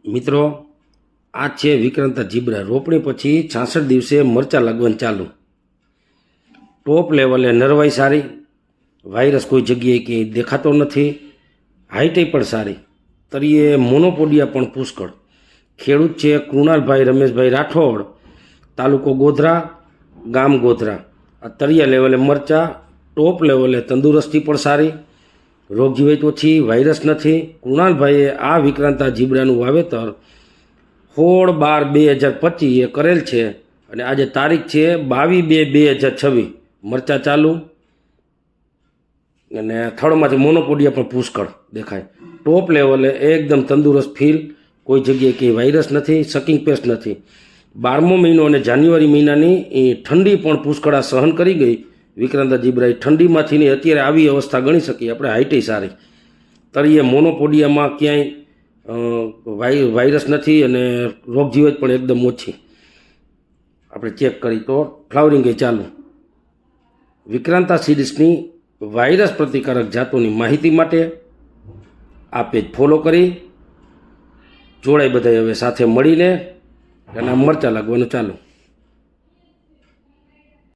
મિત્રો આ છે વિક્રાંતા જીબ્રા. રોપણી પછી 66 દિવસે મરચાં લાગવાનું ચાલુ. ટોપ લેવલે નરવાઈ સારી, વાયરસ કોઈ જગ્યાએ ક્યાંય દેખાતો નથી, હાઈટે પણ સારી, તરીએ મોનોપોડિયા પણ પુષ્કળ. ખેડૂત છે કૃણાલભાઈ રમેશભાઈ રાઠોડ, તાલુકો ગોધરા, ગામ ગોધરા. આ તળિયા લેવલે મરચાં, ટોપ લેવલે તંદુરસ્તી પણ સારી, રોગ જીવાત ઓછી, વાયરસ નથી. કૃણાલભાઈએ આ વિક્રાંતા જીબ્રાનું વાવેતર 16/12/2025 કરેલ છે અને આજે તારીખ છે 22/2/2026. મરચાં ચાલુ અને થડમાંથી મોનોપોડિયા પણ પુષ્કળ દેખાય. ટોપ લેવલે એકદમ તંદુરસ્ત ફીલ, કોઈ જગ્યાએ કંઈ વાયરસ નથી, સકિંગ પેસ્ટ નથી. 12મો મહિનો અને જાન્યુઆરી મહિનાની એ ઠંડી પણ પુષ્કળા સહન કરી ગઈ વિક્રાંતા જીબ્રાએ. ઠંડીમાંથીની અત્યારે આવી અવસ્થા ગણી શકીએ આપણે. હાઈટે સારી, તળિયે મોનોપોડિયામાં ક્યાંય વાયરસ નથી અને રોગ જીવાત પણ એકદમ ઓછી. આપણે ચેક કરી તો ફ્લાવરિંગ એ ચાલુ. વિક્રાંતા સીડ્સની વાયરસ પ્રતિકારક જાતોની માહિતી માટે આ પેજ ફોલો કરી જોડાઈ બધાય હવે સાથે મળીને અને મરચાં લાગવાનું ચાલુ.